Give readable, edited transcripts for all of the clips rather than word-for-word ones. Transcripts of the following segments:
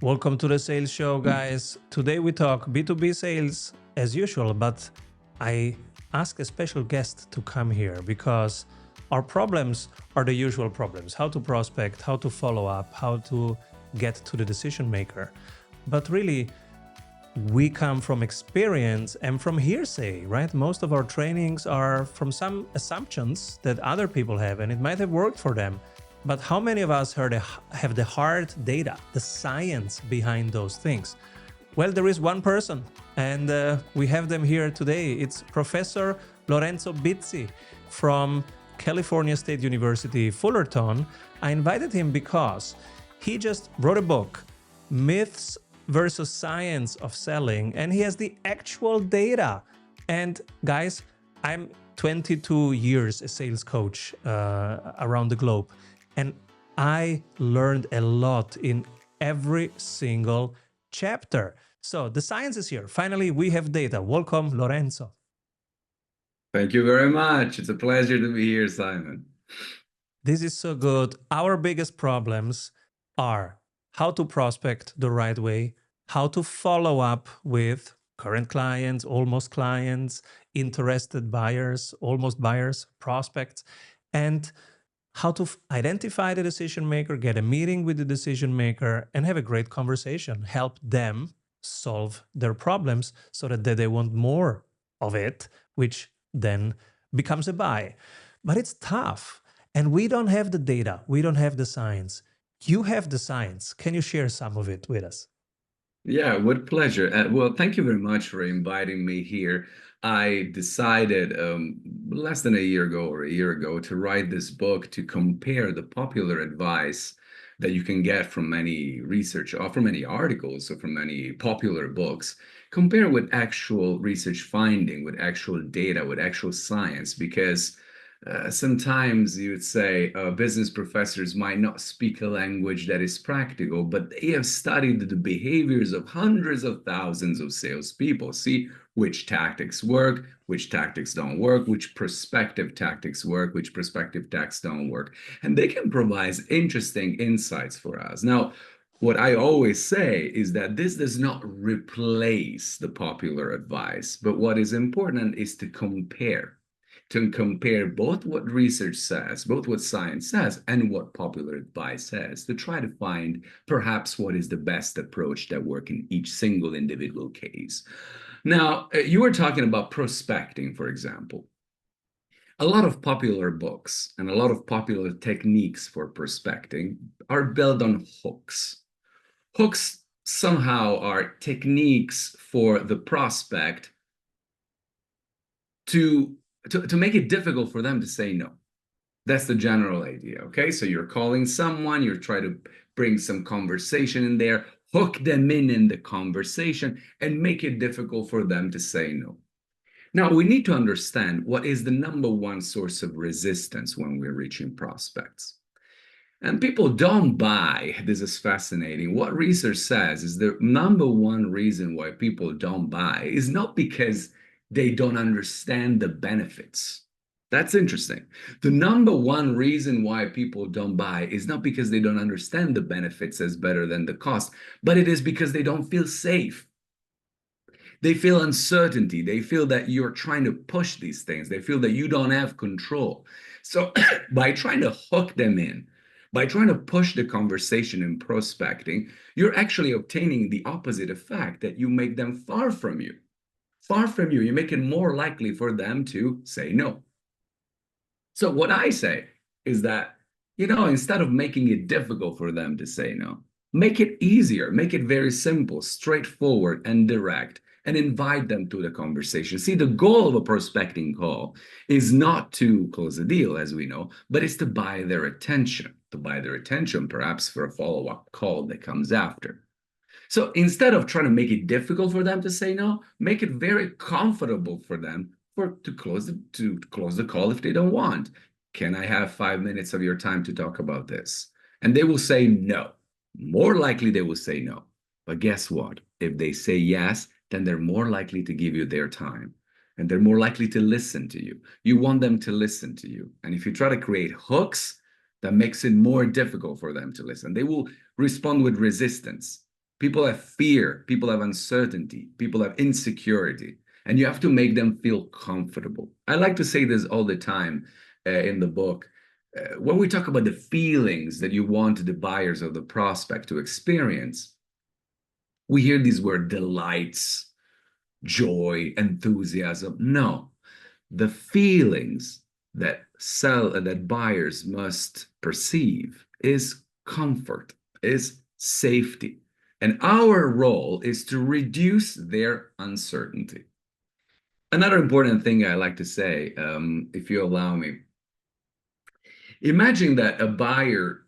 Welcome to the sales show, guys. Today we talk B2B sales as usual, but I ask a special guest to come here because our problems are the usual problems: how to prospect, how to follow up, how to get to the decision maker. But really, we come from experience and from hearsay, right? Most of our trainings are from some assumptions that other people have, and it might have worked for them. But how many of us have the hard data, the science behind those things? Well, there is one person, and we have them here today. It's Professor Lorenzo Bizzi from California State University, Fullerton. I invited him because he just wrote a book, Myths versus Science of Selling, and he has the actual data. And guys, I'm 22 years a sales coach around the globe, and I learned a lot in every single chapter. So the science is here. Finally, we have data. Welcome, Lorenzo. Thank you very much. It's a pleasure to be here, Simon. This is so good. Our biggest problems are how to prospect the right way, how to follow up with current clients, almost clients, interested buyers, almost buyers, prospects, and how to identify the decision maker, get a meeting with the decision maker, and have a great conversation, help them solve their problems so that they want more of it, which then becomes a buy. But it's tough, and we don't have the data. We don't have the science. You have the science. Can you share some of it with us? Yeah, with pleasure. Well, thank you very much for inviting me here. I decided less than a year ago or a year ago to write this book to compare the popular advice that you can get from many research or from many articles or from many popular books, compare with actual research finding, with actual data, with actual science, because sometimes you would say business professors might not speak a language that is practical, but they have studied the behaviors of hundreds of thousands of salespeople, see which tactics work, which tactics don't work, which prospective tactics work, which prospective tactics don't work. And they can provide interesting insights for us. Now, what I always say is that this does not replace the popular advice, but what is important is to compare both what research says, both what science says, and what popular advice says, to try to find perhaps what is the best approach that works in each single individual case. Now, you were talking about prospecting, for example. A lot of popular books and a lot of popular techniques for prospecting are built on hooks. Hooks somehow are techniques for the prospect to make it difficult for them to say no. That's the general idea, okay? So you're calling someone, you're trying to bring some conversation in there, hook them in the conversation, and make it difficult for them to say no. Now, we need to understand what is the number one source of resistance when we're reaching prospects. And people don't buy. This is fascinating. What research says is the number one reason why people don't buy is not because they don't understand the benefits. That's interesting. The number one reason why people don't buy is not because they don't understand the benefits as better than the cost, but it is because they don't feel safe. They feel uncertainty. They feel that you're trying to push these things. They feel that you don't have control. So by trying to hook them in, by trying to push the conversation in prospecting, you're actually obtaining the opposite effect, that you make them far from you. Far from you, you make it more likely for them to say no. So what I say is that, instead of making it difficult for them to say no, make it easier, make it very simple, straightforward, and direct, and invite them to the conversation. See, the goal of a prospecting call is not to close a deal, as we know, but it's to buy their attention, perhaps for a follow-up call that comes after. So instead of trying to make it difficult for them to say no, make it very comfortable for them to close the call if they don't want. Can I have 5 minutes of your time to talk about this? And they will say no. More likely they will say no. But guess what? If they say yes, then they're more likely to give you their time. And they're more likely to listen to you. You want them to listen to you. And if you try to create hooks, that makes it more difficult for them to listen. They will respond with resistance. People have fear, people have uncertainty, people have insecurity, and you have to make them feel comfortable. I like to say this all the time in the book. When we talk about the feelings that you want the buyers or the prospect to experience, we hear these words delights, joy, enthusiasm. No, the feelings that buyers must perceive is comfort, is safety. And our role is to reduce their uncertainty. Another important thing I like to say, if you allow me, imagine that a buyer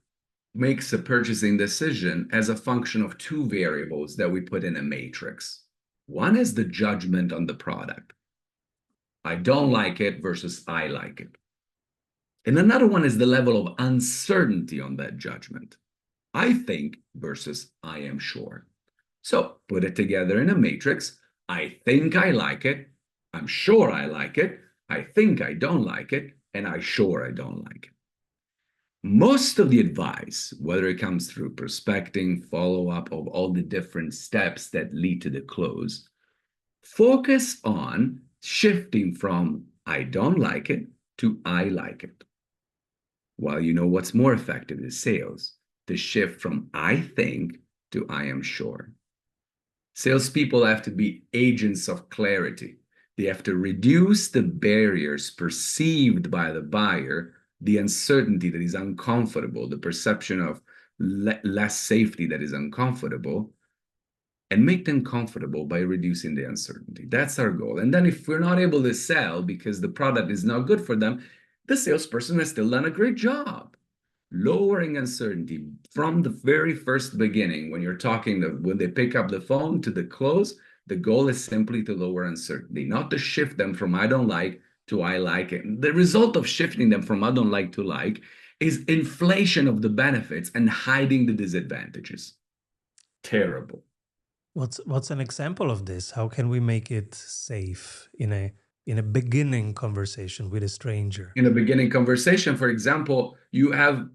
makes a purchasing decision as a function of two variables that we put in a matrix. One is the judgment on the product. I don't like it versus I like it. And another one is the level of uncertainty on that judgment. I think versus I am sure. So put it together in a matrix. I think I like it. I'm sure I like it. I think I don't like it. And I'm sure I don't like it. Most of the advice, whether it comes through prospecting, follow-up of all the different steps that lead to the close, focus on shifting from I don't like it to I like it. While you know what's more effective is sales, the shift from I think to I am sure. Salespeople have to be agents of clarity. They have to reduce the barriers perceived by the buyer, the uncertainty that is uncomfortable, the perception of less safety that is uncomfortable, and make them comfortable by reducing the uncertainty. That's our goal. And then if we're not able to sell because the product is not good for them, the salesperson has still done a great job. Lowering uncertainty from the very first beginning, when you're talking, when they pick up the phone to the close, the goal is simply to lower uncertainty, not to shift them from I don't like to I like it. The result of shifting them from I don't like to like is inflation of the benefits and hiding the disadvantages. Terrible. What's an example of this? How can we make it safe in a beginning conversation with a stranger? In a beginning conversation, for example, you have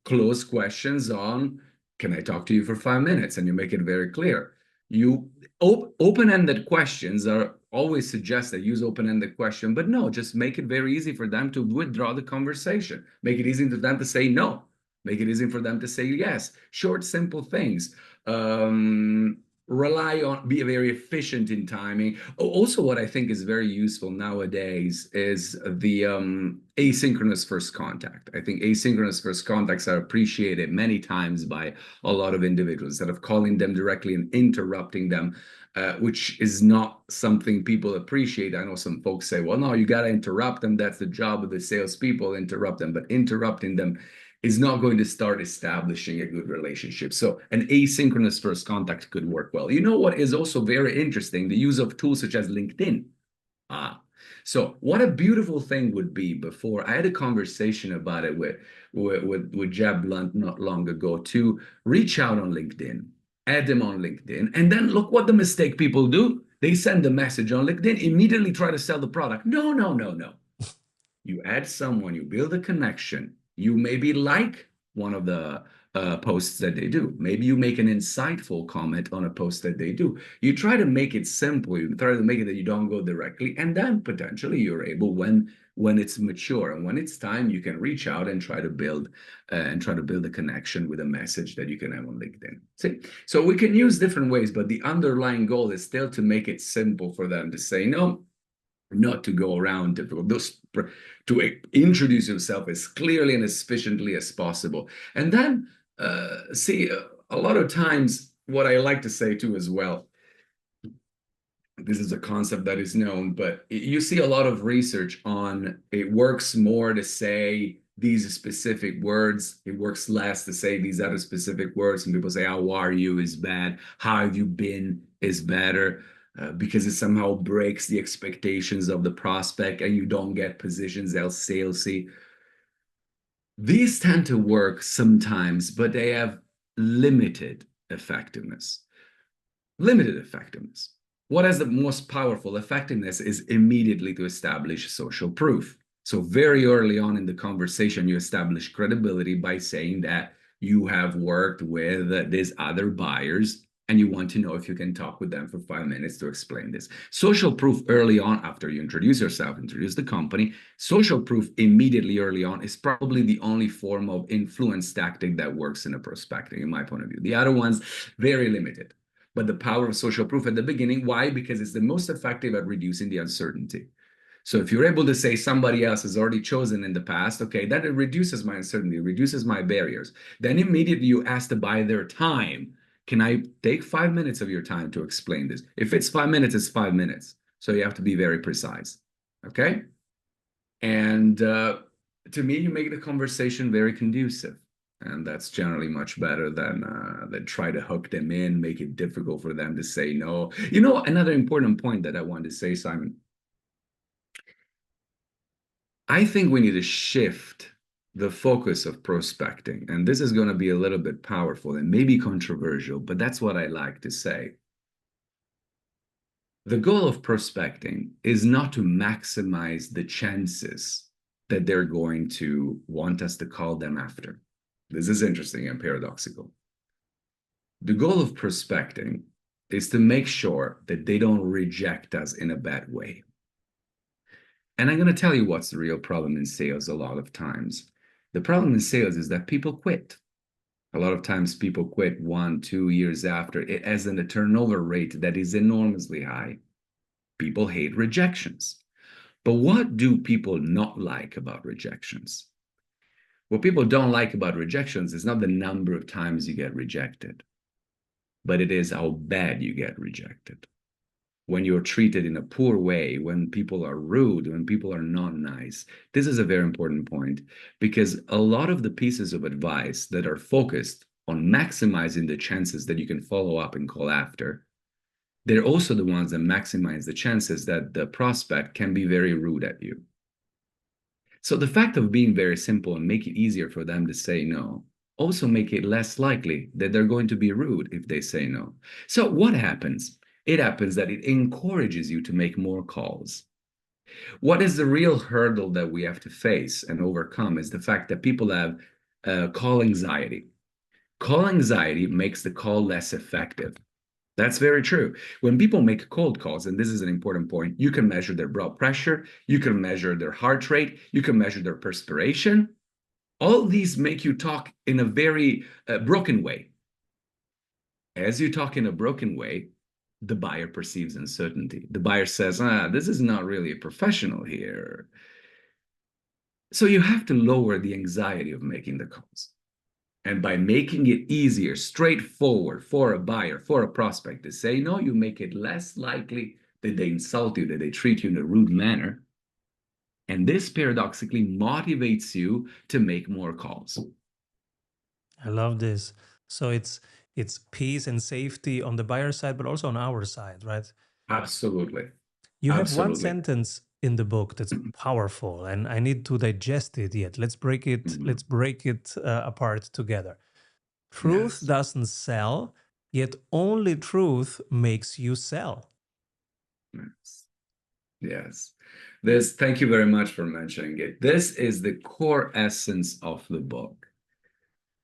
close questions on, can I talk to you for 5 minutes? And you make it very clear. You open-ended questions are always suggested, use open-ended question, but no, just make it very easy for them to withdraw the conversation. Make it easy for them to say no. Make it easy for them to say yes. Short, simple things. Rely on, be very efficient in timing. Also, what I think is very useful nowadays is the asynchronous first contact. I think asynchronous first contacts are appreciated many times by a lot of individuals. Instead of calling them directly and interrupting them, which is not something people appreciate. I know some folks say, well, no, you got to interrupt them. That's the job of the salespeople, interrupt them. But interrupting them is not going to start establishing a good relationship. So an asynchronous first contact could work well. You know what is also very interesting? The use of tools such as LinkedIn. So what a beautiful thing would be before. I had a conversation about it with Jeb Blunt not long ago to reach out on LinkedIn, add them on LinkedIn, and then look what the mistake people do. They send a message on LinkedIn, immediately try to sell the product. No, no, no, no. You add someone, you build a connection. You maybe like one of the posts that they do. Maybe you make an insightful comment on a post that they do. You try to make it simple. You try to make it that you don't go directly, and then potentially you're able, when it's mature and when it's time, you can reach out and try to build a connection with a message that you can have on LinkedIn. See, so we can use different ways, but the underlying goal is still to make it simple for them to say no, not to go around to introduce yourself as clearly and as efficiently as possible. And then see, a lot of times what I like to say too as well, this is a concept that is known, but you see a lot of research on it works more to say these specific words, it works less to say these other specific words. And people say, how are you is bad, how have you been is better. Because it somehow breaks the expectations of the prospect and you don't get positions else salesy. These tend to work sometimes, but they have limited effectiveness. Limited effectiveness. What has the most powerful effectiveness is immediately to establish social proof. So very early on in the conversation, you establish credibility by saying that you have worked with these other buyers and you want to know if you can talk with them for 5 minutes to explain this. Social proof early on, after you introduce yourself, introduce the company, social proof immediately early on is probably the only form of influence tactic that works in a prospecting, in my point of view. The other ones, very limited. But the power of social proof at the beginning, why? Because it's the most effective at reducing the uncertainty. So if you're able to say somebody else has already chosen in the past, okay, that it reduces my uncertainty, reduces my barriers. Then immediately you ask to buy their time. Can I take 5 minutes of your time to explain this? If it's 5 minutes, it's 5 minutes. So you have to be very precise, okay? And to me, you make the conversation very conducive. And that's generally much better than try to hook them in, make it difficult for them to say no. You know, another important point that I wanted to say, Simon, I think we need to shift the focus of prospecting. And this is going to be a little bit powerful and maybe controversial, but that's what I like to say. The goal of prospecting is not to maximize the chances that they're going to want us to call them after. This is interesting and paradoxical. The goal of prospecting is to make sure that they don't reject us in a bad way. And I'm going to tell you what's the real problem in sales a lot of times. The problem in sales is that people quit. A lot of times people quit 1-2 years after. It has a turnover rate that is enormously high. People hate rejections. But what do people not like about rejections? What people don't like about rejections is not the number of times you get rejected, but it is how bad you get rejected. When you're treated in a poor way, when people are rude, when people are not nice. This is a very important point because a lot of the pieces of advice that are focused on maximizing the chances that you can follow up and call after, they're also the ones that maximize the chances that the prospect can be very rude at you. So the fact of being very simple and make it easier for them to say no also make it less likely that they're going to be rude if they say no. So what happens? It happens that it encourages you to make more calls. What is the real hurdle that we have to face and overcome is the fact that people have call anxiety. Call anxiety makes the call less effective. That's very true. When people make cold calls, and this is an important point, you can measure their blood pressure, you can measure their heart rate, you can measure their perspiration. All these make you talk in a very broken way. As you talk in a broken way, the buyer perceives uncertainty. The buyer says, this is not really a professional here. So you have to lower the anxiety of making the calls. And by making it easier, straightforward for a buyer, for a prospect to say no, you make it less likely that they insult you, that they treat you in a rude manner. And this paradoxically motivates you to make more calls. I love this. So it's peace and safety on the buyer side, but also on our side, right? Absolutely. You have one Absolutely. sentence in the book that's powerful, and I need to digest it yet. Let's break it. Mhm. Let's break it apart together. Truth Yes. doesn't sell, yet only truth makes you sell. Yes. Yes. Thank you very much for mentioning it. This is the core essence of the book.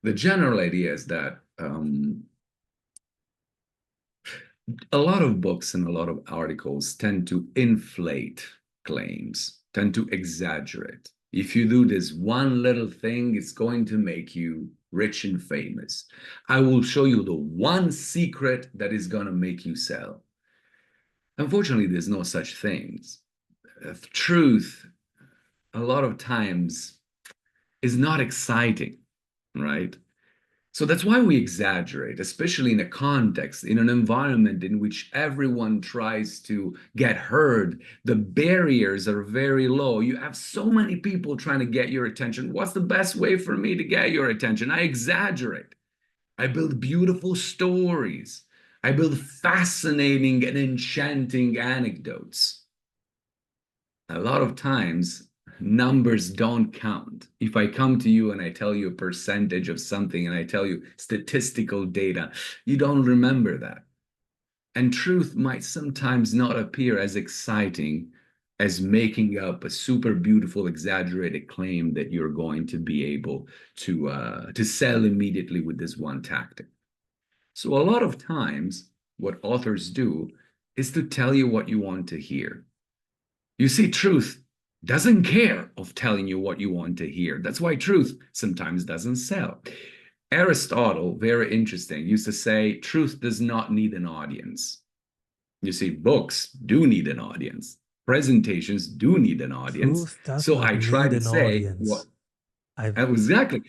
The general idea is that a lot of books and a lot of articles tend to inflate claims, tend to exaggerate. If you do this one little thing, it's going to make you rich and famous. I will show you the one secret that is going to make you sell. Unfortunately, there's no such things. Truth, a lot of times, is not exciting, right? So that's why we exaggerate, especially in a context, in an environment in which everyone tries to get heard. The barriers are very low. You have so many people trying to get your attention. What's the best way for me to get your attention? I exaggerate. I build beautiful stories. I build fascinating and enchanting anecdotes. A lot of times, numbers don't count. If I come to you and I tell you a percentage of something and I tell you statistical data, you don't remember that. And truth might sometimes not appear as exciting as making up a super beautiful, exaggerated claim that you're going to be able to sell immediately with this one tactic. So a lot of times, what authors do is to tell you what you want to hear. You see, truth doesn't care of telling you what you want to hear. That's why truth sometimes doesn't sell. Aristotle, very interesting, used to say truth does not need an audience. You see, books do need an audience. Presentations do need an audience. Truth does So not I try need to an say what audience. I've exactly.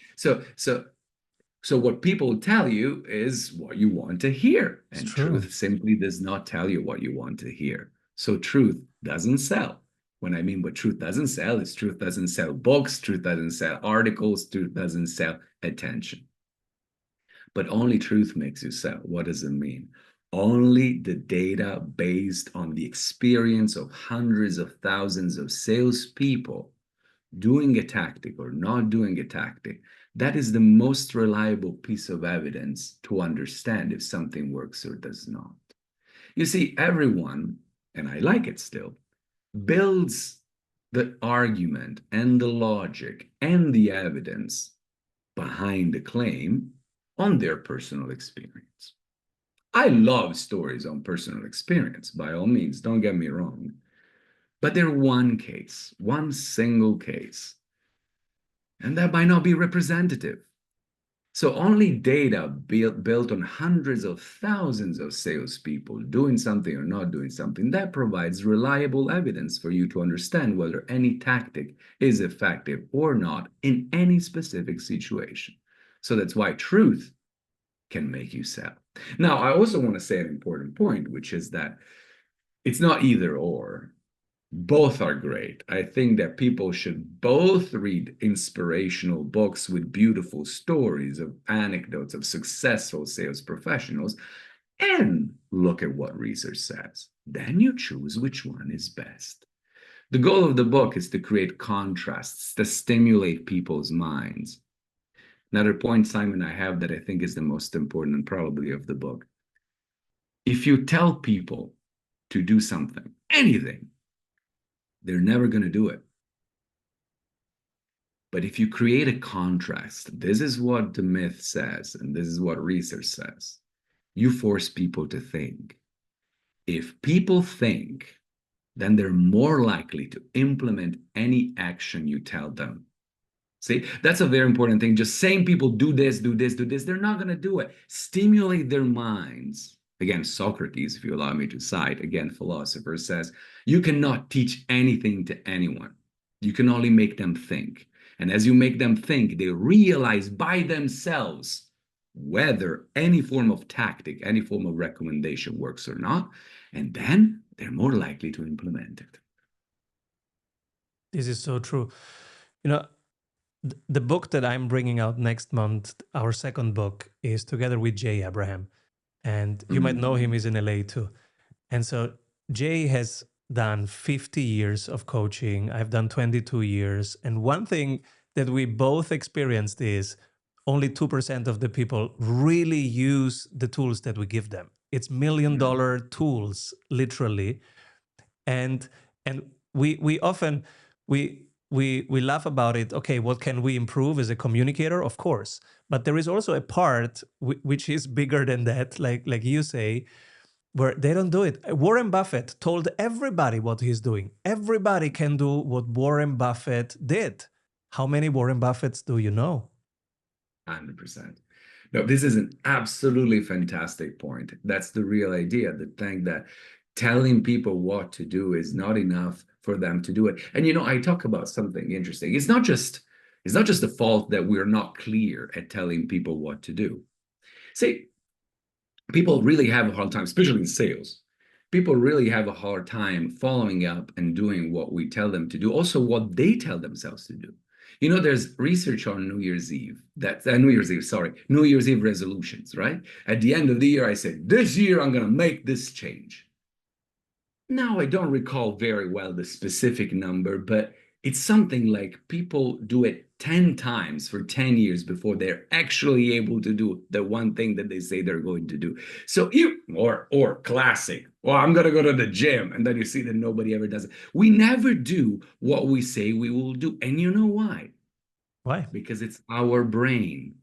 So what people tell you is what you want to hear, It's and true. truth simply does not tell you what you want to hear. So truth doesn't sell. When I mean what truth doesn't sell is truth doesn't sell books, truth doesn't sell articles, truth doesn't sell attention. But only truth makes you sell. What does it mean? Only the data based on the experience of hundreds of thousands of salespeople doing a tactic or not doing a tactic, that is the most reliable piece of evidence to understand if something works or does not. You see, everyone, and I like it still, builds the argument and the logic and the evidence behind the claim on their personal experience. I love stories on personal experience, by all means, don't get me wrong. But they're one case, one single case. And that might not be representative. So only data built on hundreds of thousands of salespeople doing something or not doing something, that provides reliable evidence for you to understand whether any tactic is effective or not in any specific situation. So that's why truth can make you sell. Now, I also want to say an important point, which is that it's not either or. Both are great. I think that people should both read inspirational books with beautiful stories of anecdotes of successful sales professionals and look at what research says. Then you choose which one is best. The goal of the book is to create contrasts to stimulate people's minds. Another point, Simon, I have that I think is the most important probably of the book. If you tell people to do something, anything, they're never going to do it. But if you create a contrast, this is what the myth says, and this is what research says. You force people to think. If people think, then they're more likely to implement any action you tell them. See, that's a very important thing. Just saying people do this, do this, do this, they're not going to do it. Stimulate their minds. Again, Socrates, if you allow me to cite, again, philosopher says, you cannot teach anything to anyone. You can only make them think. And as you make them think, they realize by themselves whether any form of tactic, any form of recommendation works or not. And then they're more likely to implement it. This is so true. You know, the book that I'm bringing out next month, our second book, is together with Jay Abraham. And you might know him, he's in LA too. And so Jay has done 50 years of coaching. I've done 22 years. And one thing that we both experienced is only 2% of the people really use the tools that we give them. It's $1 million tools, literally. And we often we laugh about it. Okay, what can we improve as a communicator? Of course. But there is also a part which is bigger than that, like you say, where they don't do it. Warren Buffett told everybody what he's doing. Everybody can do what Warren Buffett did. How many Warren Buffetts do you know? 100%. No, this is an absolutely fantastic point. That's the real idea, the thing that telling people what to do is not enough for them to do it. And I talk about something interesting. It's not just the fault that we're not clear at telling people what to do. See, people really have a hard time, especially in sales. People really have a hard time following up and doing what we tell them to do, also what they tell themselves to do. There's research on New Year's Eve, New Year's Eve resolutions, right? At the end of the year, I said, this year I'm going to make this change. Now, I don't recall very well the specific number, but it's something like people do it 10 times for 10 years before they're actually able to do the one thing that they say they're going to do. So or classic, well, I'm going to go to the gym, and then you see that nobody ever does it. We never do what we say we will do. And you know why? Why? Because it's our brain.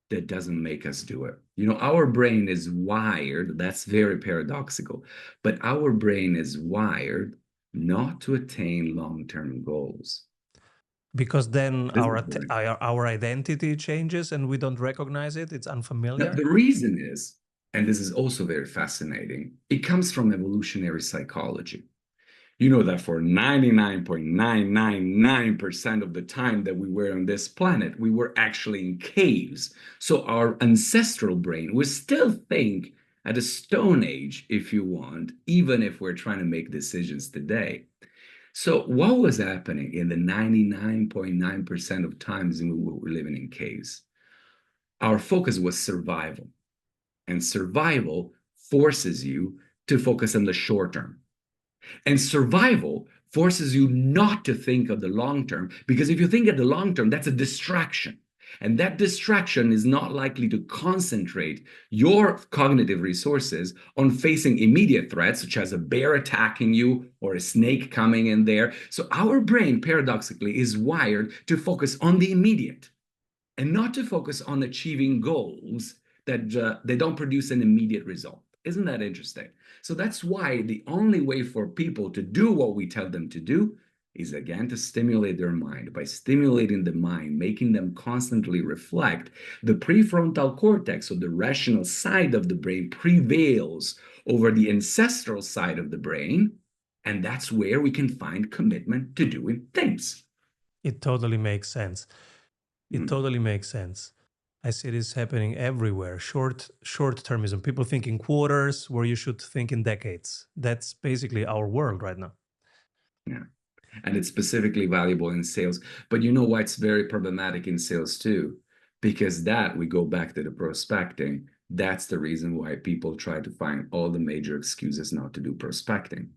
that doesn't make us do it. Our brain is wired, that's very paradoxical, but our brain is wired not to attain long-term goals. Because then This is the our identity changes and we don't recognize it. It's Now, unfamiliar. the reason is, and this is also very fascinating, it comes from evolutionary psychology. You know that for 99.999% of the time that we were on this planet, we were actually in caves. So our ancestral brain, we still think at a stone age, if you want, even if we're trying to make decisions today. So what was happening in the 99.9% of times we were living in caves? Our focus was survival, and survival forces you to focus on the short term. And survival forces you not to think of the long term, because if you think of the long term, that's a distraction. And that distraction is not likely to concentrate your cognitive resources on facing immediate threats, such as a bear attacking you or a snake coming in there. So our brain, paradoxically, is wired to focus on the immediate and not to focus on achieving goals that they don't produce an immediate result. Isn't that interesting? So that's why the only way for people to do what we tell them to do is, again, to stimulate their mind. By stimulating the mind, making them constantly reflect, the prefrontal cortex, or the rational side of the brain, prevails over the ancestral side of the brain. And that's where we can find commitment to doing things. It totally makes sense. It Mm. totally makes sense. I see this happening everywhere. Short termism. People think in quarters where you should think in decades. That's basically our world right now. Yeah. And it's specifically valuable in sales. But you know why it's very problematic in sales too? Because we go back to the prospecting. That's the reason why people try to find all the major excuses not to do prospecting.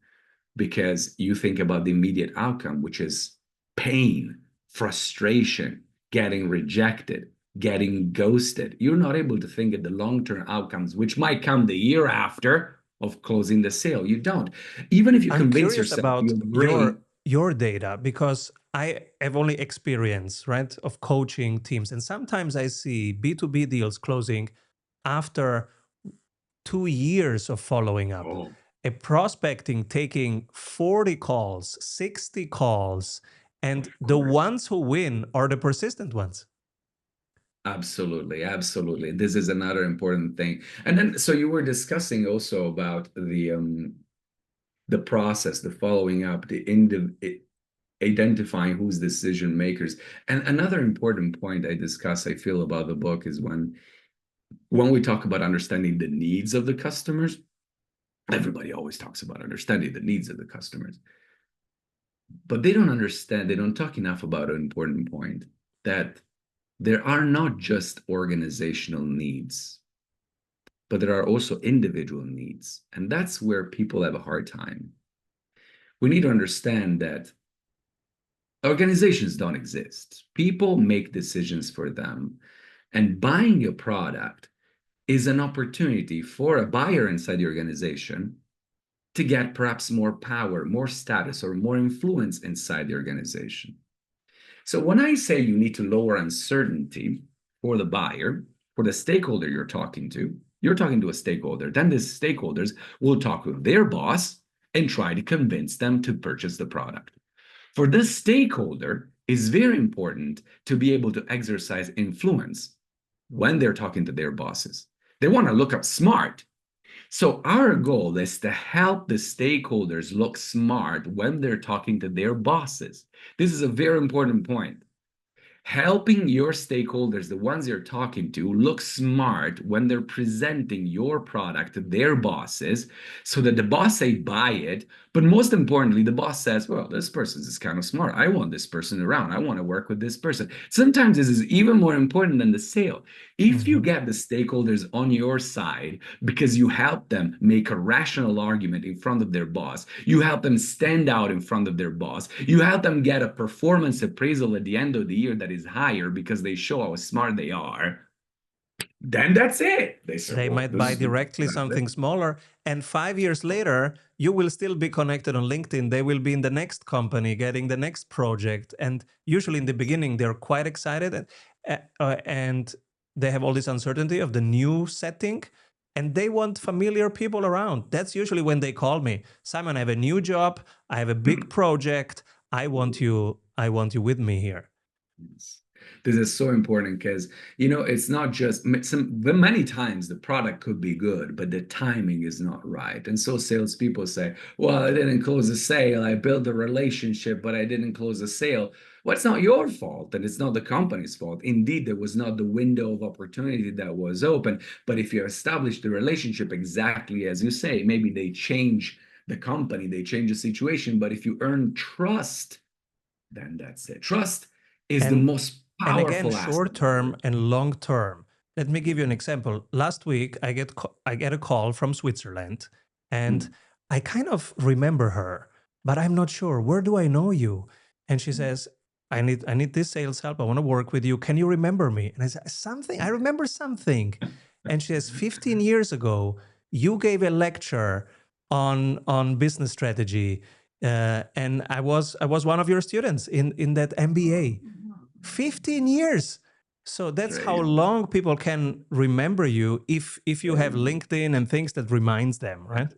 Because you think about the immediate outcome, which is pain, frustration, getting rejected, getting ghosted. You're not able to think of the long-term outcomes, which might come the year after of closing the sale. You don't. Even if you I'm convince curious yourself, about your brain. your data because I have only experience, right, of coaching teams. And sometimes I see B2B deals closing after 2 years of following up. Oh, A prospecting taking 40 calls, 60 calls, and of the course. ones who win are the persistent ones. Absolutely, absolutely. This is another important thing. And then, so you were discussing also about the process, the following up, identifying who's decision makers. And another important point I discuss, I feel, about the book is when we talk about understanding the needs of the customers. Everybody always talks about understanding the needs of the customers, but they don't talk enough about an important point, that there are not just organizational needs, but there are also individual needs. And that's where people have a hard time. We need to understand that organizations don't exist. People make decisions for them. And buying a product is an opportunity for a buyer inside the organization to get perhaps more power, more status, or more influence inside the organization. So when I say you need to lower uncertainty for the buyer, for the stakeholder you're talking to a stakeholder. Then the stakeholders will talk with their boss and try to convince them to purchase the product. For this stakeholder, it's very important to be able to exercise influence when they're talking to their bosses. They want to look up smart. So our goal is to help the stakeholders look smart when they're talking to their bosses. This is a very important point. Helping your stakeholders, the ones you're talking to, look smart when they're presenting your product to their bosses, so that the boss say buy it, but most importantly, the boss says, well, this person is kind of smart, I want this person around, I want to work with this person. Sometimes this is even more important than the sale. If you get the stakeholders on your side because you help them make a rational argument in front of their boss, you help them stand out in front of their boss, you help them get a performance appraisal at the end of the year that is higher because they show how smart they are, then that's it. They say, They well, might this buy is directly something smaller, and 5 years later, you will still be connected on LinkedIn. They will be in the next company, getting the next project. And usually in the beginning, they're quite excited. And they have all this uncertainty of the new setting, and they want familiar people around. That's usually when they call me. Simon, I have a new job. I have a big project. I want you with me here. Yes. This is so important because, you know, it's not just many times the product could be good, but the timing is not right. And so salespeople say, well, I didn't close a sale. I built a relationship, but I didn't close a sale. Well, it's not your fault, and it's not the company's fault. Indeed, there was not the window of opportunity that was open. But if you establish the relationship exactly as you say, maybe they change the company, they change the situation. But if you earn trust, then that's it. Trust is the most And again, powerful short asset. term and long term. Let me give you an example. Last week, I get a call from Switzerland, and I kind of remember her, but I'm not sure. Where do I know you? And she says, I need this sales help. I want to work with you. Can you remember me? And I said, something. I remember something. And she says, 15 years ago, you gave a lecture on business strategy, and I was one of your students in that MBA. 15 years. So that's how long people can remember you if you have LinkedIn and things that reminds them, right?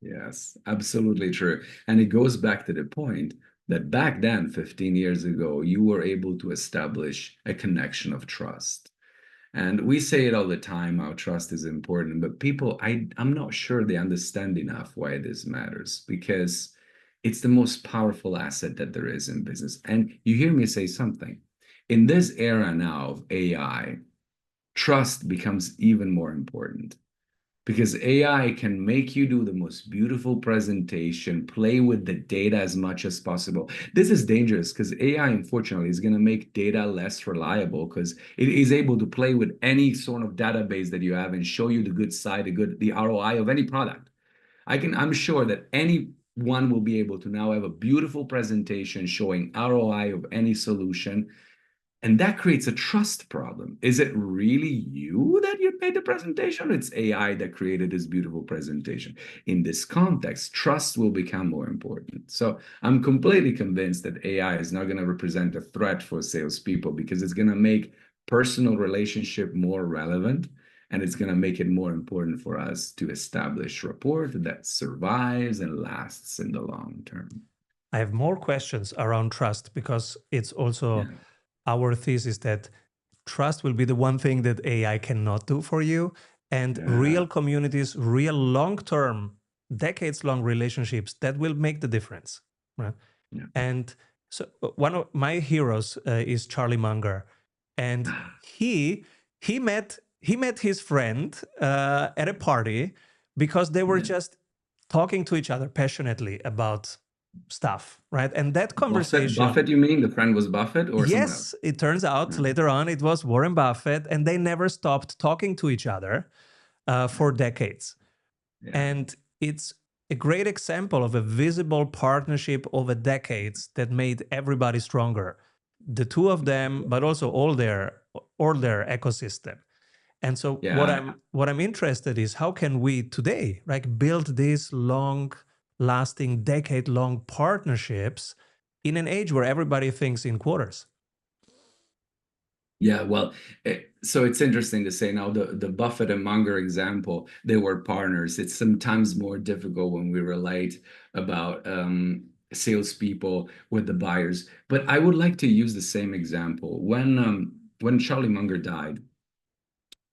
Yes, absolutely true. And it goes back to the point that back then, 15 years ago, you were able to establish a connection of trust. And we say it all the time, how trust is important, but people, I'm not sure they understand enough why this matters, because it's the most powerful asset that there is in business. And you hear me say something. In this era now of AI, trust becomes even more important because AI can make you do the most beautiful presentation, play with the data as much as possible. This is dangerous because AI, unfortunately, is going to make data less reliable because it is able to play with any sort of database that you have and show you the good side, the ROI of any product. I'm sure that anyone will be able to now have a beautiful presentation showing ROI of any solution. And that creates a trust problem. Is it really you that you made the presentation? It's AI that created this beautiful presentation. In this context, trust will become more important. So I'm completely convinced that AI is not going to represent a threat for salespeople because it's going to make personal relationship more relevant, and it's going to make it more important for us to establish rapport that survives and lasts in the long term. I have more questions around trust because it's also our thesis that trust will be the one thing that AI cannot do for you. And real communities, real long-term, decades-long relationships, that will make the difference, right? And so one of my heroes is Charlie Munger, and he met his friend at a party because they were just talking to each other passionately about stuff, right? And that conversation. Buffett, you mean? The friend was Buffett or someone else? Yes, it turns out later on it was Warren Buffett, and they never stopped talking to each other for decades. And it's a great example of a visible partnership over decades that made everybody stronger. The two of them, but also all their ecosystem. And so what I'm interested is how can we today, like, build these long-lasting, decade-long partnerships in an age where everybody thinks in quarters? Yeah, well, so it's interesting to say now the Buffett and Munger example, they were partners. It's sometimes more difficult when we relate about salespeople with the buyers. But I would like to use the same example. When Charlie Munger died,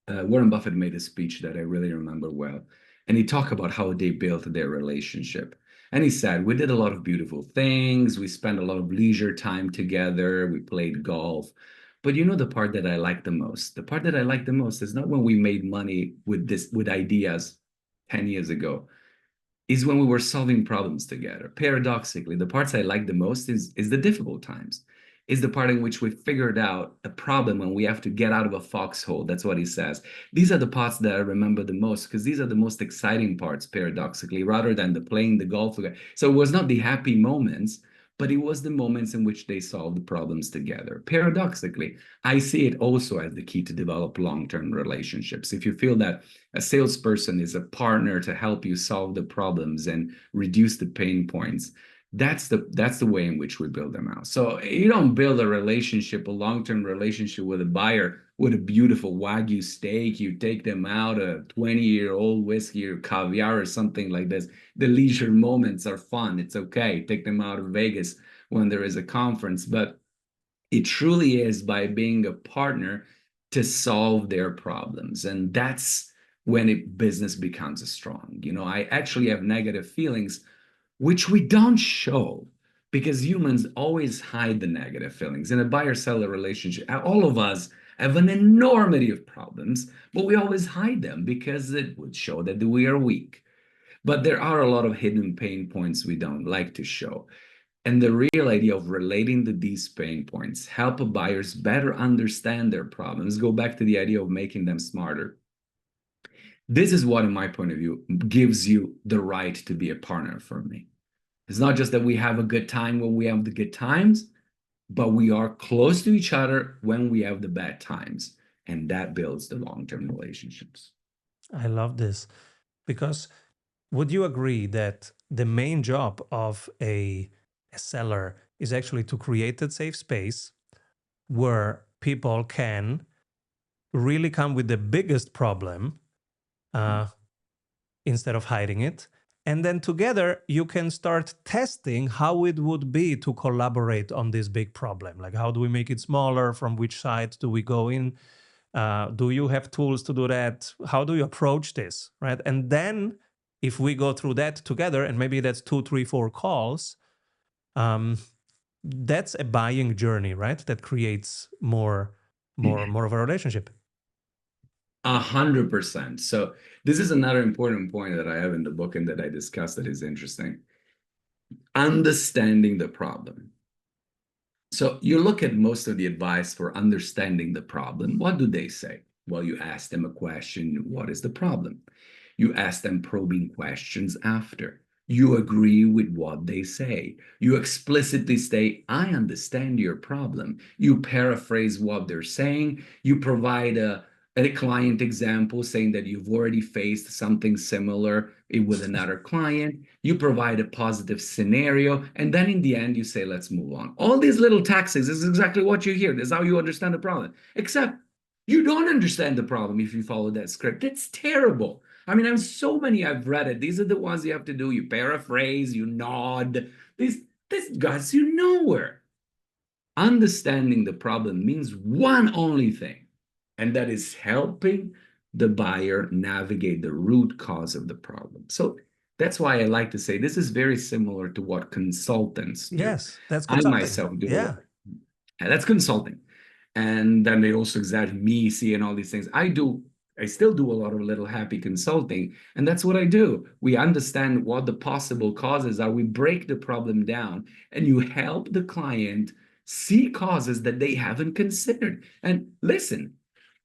Warren Buffett made a speech that I really remember well. And he talked about how they built their relationship. And he said, we did a lot of beautiful things. We spent a lot of leisure time together. We played golf. But you know the part that I like the most? The part that I like the most is not when we made money with ideas 10 years ago, is when we were solving problems together. Paradoxically, the parts I like the most is the difficult times, is the part in which we figured out a problem when we have to get out of a foxhole. That's what he says. These are the parts that I remember the most because these are the most exciting parts, paradoxically, rather than the playing the golf. So it was not the happy moments, but it was the moments in which they solved the problems together. Paradoxically, I see it also as the key to develop long-term relationships. If you feel that a salesperson is a partner to help you solve the problems and reduce the pain points, that's the way in which we build them out. So you don't build a relationship, a long-term relationship with a buyer with a beautiful Wagyu steak. You take them out, a 20-year-old whiskey or caviar or something like this. The leisure moments are fun. It's okay. Take them out of Vegas when there is a conference. But it truly is by being a partner to solve their problems. And that's when business becomes strong. I actually have negative feelings, which we don't show because humans always hide the negative feelings. In a buyer-seller relationship, all of us have an enormity of problems, but we always hide them because it would show that we are weak. But there are a lot of hidden pain points we don't like to show. And the real idea of relating to these pain points help buyers better understand their problems. Go back to the idea of making them smarter. This is what, in my point of view, gives you the right to be a partner for me. It's not just that we have a good time when we have the good times, but we are close to each other when we have the bad times. And that builds the long-term relationships. I love this because would you agree that the main job of a seller is actually to create that safe space where people can really come with the biggest problem instead of hiding it? And then together you can start testing how it would be to collaborate on this big problem. Like, how do we make it smaller? From which side do we go in? Do you have tools to do that? How do you approach this? Right. And then if we go through that together, and maybe that's 2, 3, 4 calls, that's a buying journey, right? That creates more of a relationship. 100%. So this is another important point that I have in the book and that I discussed that is interesting. Understanding the problem. So you look at most of the advice for understanding the problem. What do they say? Well, you ask them a question, what is the problem? You ask them probing questions after. You agree with what they say. You explicitly state, I understand your problem. You paraphrase what they're saying. You provide a client example saying that you've already faced something similar with another client. You provide a positive scenario. And then in the end, you say, let's move on. All these little taxes is exactly what you hear. This is how you understand the problem. Except you don't understand the problem if you follow that script. It's terrible. I mean, I've read it. These are the ones you have to do. You paraphrase, you nod. This gets you nowhere. Understanding the problem means one only thing, and that is helping the buyer navigate the root cause of the problem. So that's why I like to say this is very similar to what consultants do. Yes, that's I consulting. myself do. Yeah. That's consulting. And then they also exaggerate me seeing all these things. I still do a lot of little happy consulting, and that's what I do. We understand what the possible causes are. We break the problem down, and you help the client see causes that they haven't considered. And listen,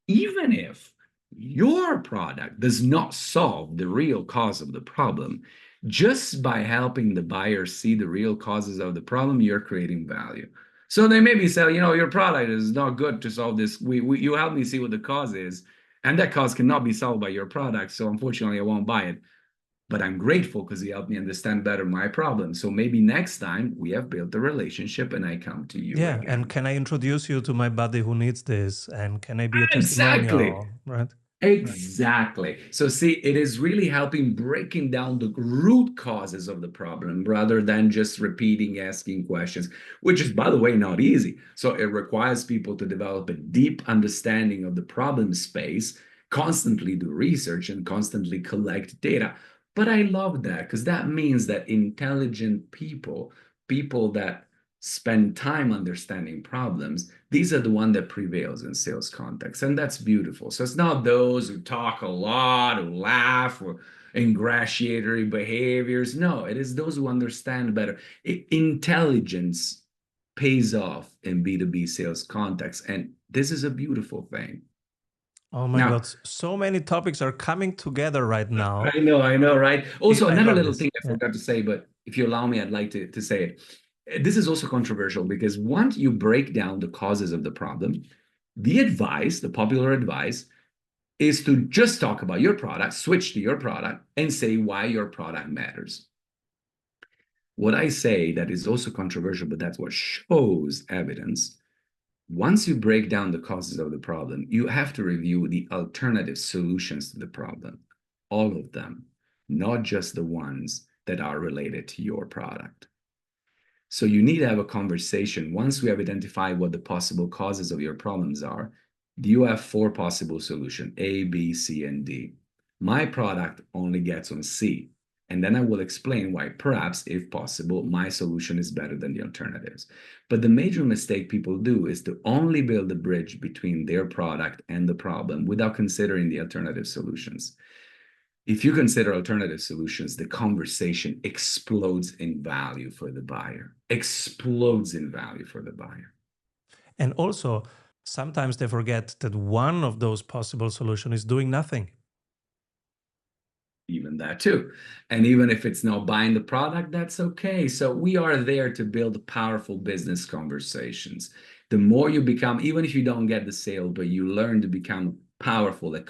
even if your product does not solve the real cause of the problem, just by helping the buyer see the real causes of the problem, you're creating value. So they maybe say, your product is not good to solve this. You help me see what the cause is, and that cause cannot be solved by your product. So unfortunately, I won't buy it. But I'm grateful because you helped me understand better my problem. So maybe next time we have built a relationship and I come to you Yeah. again. And can I introduce you to my buddy who needs this? And can I be a Exactly. testimonial? Right. Exactly. So see, it is really helping breaking down the root causes of the problem rather than just repeating, asking questions, which is, by the way, not easy. So it requires people to develop a deep understanding of the problem space, constantly do research and constantly collect data. But I love that because that means that intelligent people that spend time understanding problems, these are the one that prevails in sales context, and that's beautiful. So it's not those who talk a lot, who laugh, or ingratiatory behaviors. No, it is those who understand better. Intelligence pays off in B2B sales context, and this is a beautiful thing. Oh my God. So many topics are coming together right now. I know, right? Also, another little this. thing I forgot to say, but if you allow me, I'd like to say it. This is also controversial because once you break down the causes of the problem, the popular advice, is to just talk about your product, switch to your product, and say why your product matters. What I say that is also controversial, but that's what shows evidence. Once you break down the causes of the problem, you have to review the alternative solutions to the problem, all of them, not just the ones that are related to your product. So you need to have a conversation. Once we have identified what the possible causes of your problems are, you have 4 possible solutions, A, B, C, and D. My product only gets on C. And then I will explain why perhaps, if possible, my solution is better than the alternatives. But the major mistake people do is to only build a bridge between their product and the problem without considering the alternative solutions. If you consider alternative solutions, the conversation explodes in value for the buyer, explodes in value for the buyer. And also, sometimes they forget that one of those possible solutions is doing nothing. Even that too. And even if it's not buying the product, that's okay. So we are there to build powerful business conversations. The more you become, even if you don't get the sale, but you learn to become powerful at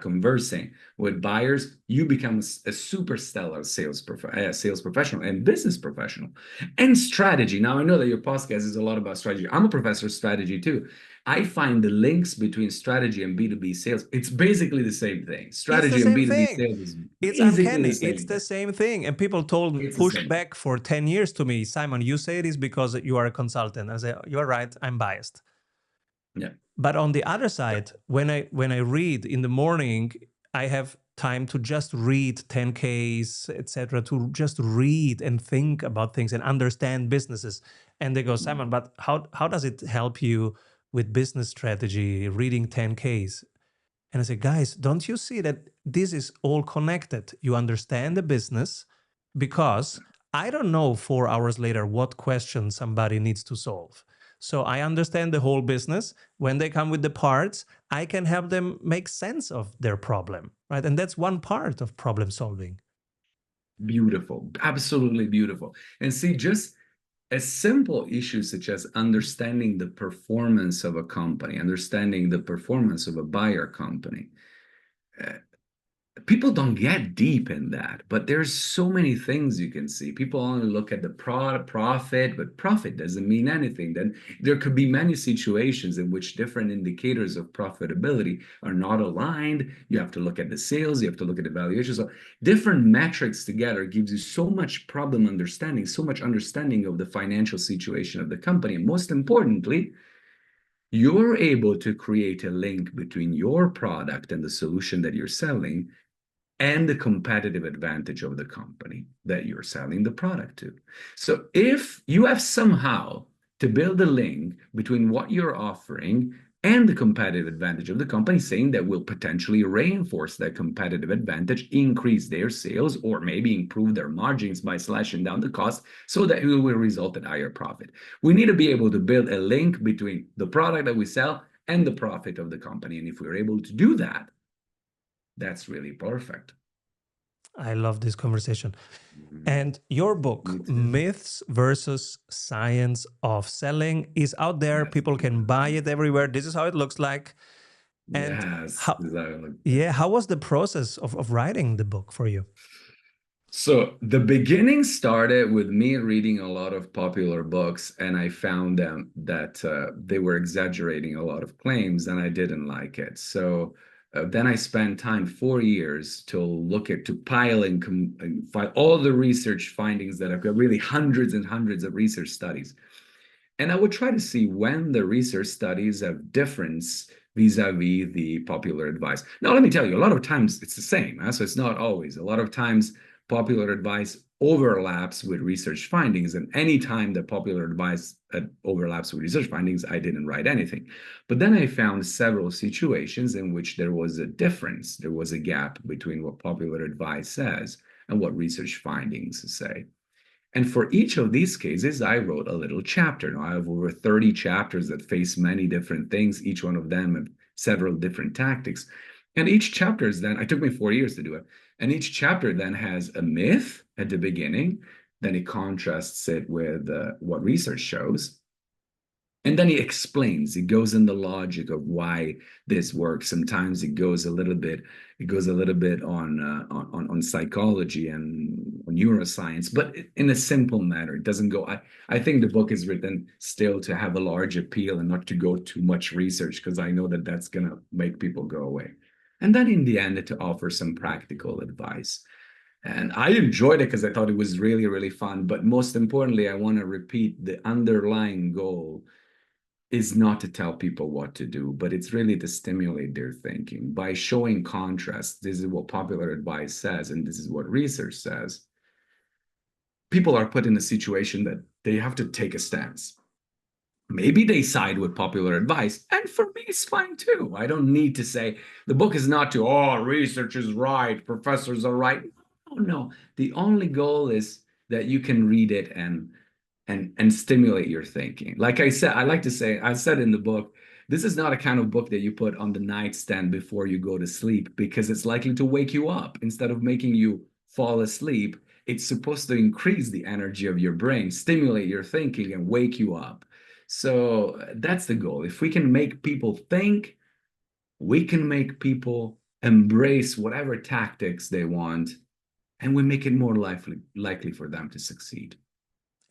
conversing with buyers, you become a super stellar sales professional and business professional. And strategy. Now, I know that your podcast is a lot about strategy. I'm a professor of strategy too. I find the links between strategy and B2B sales, it's basically the same thing. It's the Strategy and same B2B thing. sales is It's basically the uncanny. same It's thing. the same thing. And people It's the pushed same thing. back for 10 years to me, Simon, you say this because you are a consultant. I say, you're right, I'm biased. Yeah. But on the other side, when I read in the morning, I have time to just read 10Ks, etc., to just read and think about things and understand businesses. And they go, Simon, but how does it help you with business strategy, reading 10Ks? And I say, guys, don't you see that this is all connected? You understand the business because I don't know 4 hours later what question somebody needs to solve. So I understand the whole business. When they come with the parts, I can help them make sense of their problem, right? And that's one part of problem solving. Beautiful. Absolutely beautiful. And see, just a simple issue such as understanding the performance of a company, understanding the performance of a buyer company. People don't get deep in that, but there's so many things you can see. People only look at the profit, but profit doesn't mean anything. Then there could be many situations in which different indicators of profitability are not aligned. You have to look at the sales, you have to look at the valuation. So different metrics together gives you so much problem understanding, so much understanding of the financial situation of the company. And most importantly, you're able to create a link between your product and the solution that you're selling and the competitive advantage of the company that you're selling the product to. So if you have somehow to build a link between what you're offering and the competitive advantage of the company, saying that will potentially reinforce that competitive advantage, increase their sales, or maybe improve their margins by slashing down the cost so that it will result in higher profit. We need to be able to build a link between the product that we sell and the profit of the company. And if we're able to do that, that's really perfect. I love this conversation. And your book, Myths versus Science of Selling, is out there. Yes. People can buy it everywhere. This is how it looks like. And Yes, how, exactly. yeah, how was the process of writing the book for you? So the beginning started with me reading a lot of popular books, and I found them that they were exaggerating a lot of claims, and I didn't like it. So then I spent time 4 years to pile and find all the research findings that I've got, really hundreds and hundreds of research studies. And I would try to see when the research studies have difference vis-a-vis the popular advice. Now, let me tell you, a lot of times it's the same. So it's not always. A lot of times popular advice overlaps with research findings. And anytime that popular advice overlaps with research findings, I didn't write anything. But then I found several situations in which there was a difference. There was a gap between what popular advice says and what research findings say. And for each of these cases, I wrote a little chapter. Now, I have over 30 chapters that face many different things, each one of them have several different tactics. And each chapter is then, it took me 4 years to do it. And each chapter then has a myth at the beginning, then it contrasts it with what research shows. And then he explains, he goes in the logic of why this works. Sometimes it goes a little bit on psychology and on neuroscience, but in a simple manner. It doesn't go. I think the book is written still to have a large appeal and not to go too much research, because I know that that's gonna make people go away. And then in the end, to offer some practical advice. And I enjoyed it because I thought it was really, really fun. But most importantly, I want to repeat, the underlying goal is not to tell people what to do, but it's really to stimulate their thinking by showing contrast. This is what popular advice says, and this is what research says. People are put in a situation that they have to take a stance. Maybe they side with popular advice, and for me, it's fine too. I don't need to say the book is not to, oh, research is right, professors are right. Oh, no. The only goal is that you can read it and stimulate your thinking. Like I said, I like to say, I said in the book, this is not a kind of book that you put on the nightstand before you go to sleep, because it's likely to wake you up instead of making you fall asleep. It's supposed to increase the energy of your brain, stimulate your thinking, and wake you up. So that's the goal. If we can make people think, we can make people embrace whatever tactics they want, and we make it more likely for them to succeed.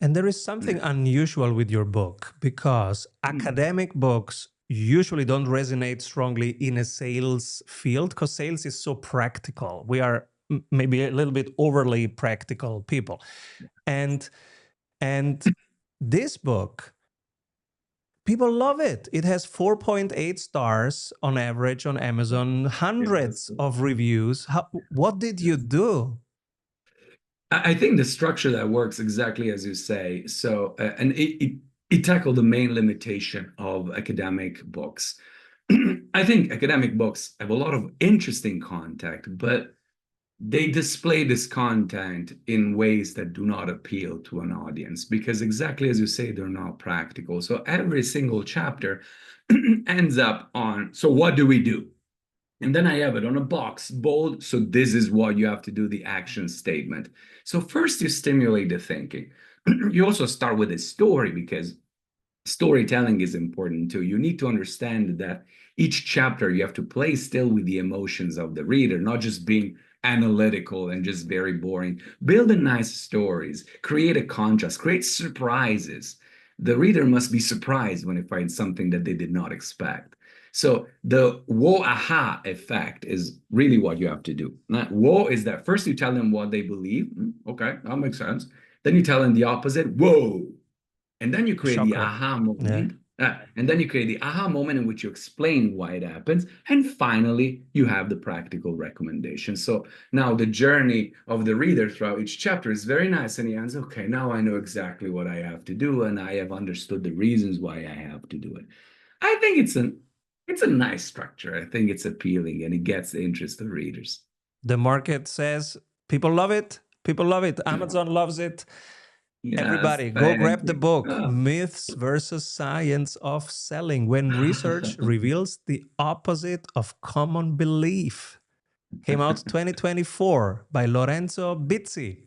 And there is something unusual with your book, because academic books usually don't resonate strongly in a sales field, because sales is so practical. We are maybe a little bit overly practical people. And this book, people love it. It has 4.8 stars on average on Amazon, hundreds of reviews. What did you do? I think the structure that works exactly as you say. So, and it tackled the main limitation of academic books. I think academic books have a lot of interesting content, but they display this content in ways that do not appeal to an audience, because exactly as you say, they're not practical. So every single chapter ends up on, so what do we do? And then I have it on a box, bold. So this is what you have to do, the action statement. So first you stimulate the thinking. You also start with a story, because storytelling is important too. You need to understand that each chapter you have to play still with the emotions of the reader, not just being analytical and just very boring. Build a nice stories, create a contrast, create surprises. The reader must be surprised when they find something that they did not expect. So the whoa aha effect is really what you have to do. Now, whoa is that first you tell them what they believe. Okay, that makes sense. Then you tell them the opposite. Whoa. And then you create the Shocker. aha Yeah. moment. And then you create the aha moment in which you explain why it happens. And finally, you have the practical recommendation. So now the journey of the reader throughout each chapter is very nice. And he ends, okay, now I know exactly what I have to do, and I have understood the reasons why I have to do it. I think it's a nice structure. I think it's appealing, and it gets the interest of readers. The market says people love it. People love it. Amazon loves it. Yes, Everybody, go thank grab the you. book, Oh. Myths versus Science of Selling, when research reveals the opposite of common belief. Came out 2024 by Lorenzo Bizzi.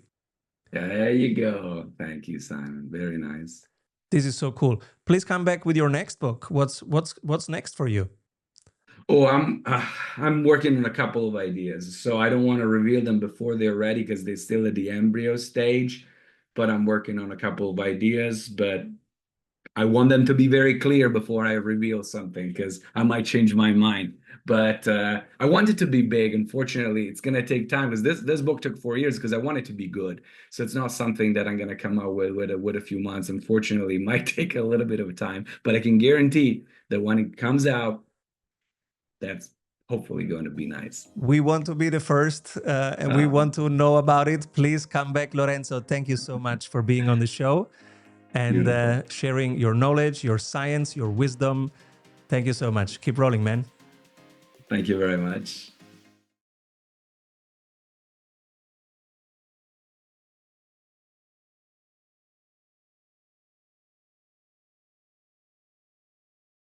There you go. Thank you, Simon. Very nice. This is so cool. Please come back with your next book. What's next for you? Oh, I'm working on a couple of ideas, so I don't want to reveal them before they're ready because they're still at the embryo stage. But I'm working on a couple of ideas, but I want them to be very clear before I reveal something, because I might change my mind. But I want it to be big. Unfortunately, it's going to take time, because this book took 4 years, because I want it to be good. So it's not something that I'm going to come out with a few months. Unfortunately, it might take a little bit of time, but I can guarantee that when it comes out, that's hopefully going to be nice. We want to be the first, and we want to know about it. Please come back, Lorenzo. Thank you so much for being on the show and Beautiful. sharing your knowledge, your science, your wisdom. Thank you so much. Keep rolling, man. Thank you very much.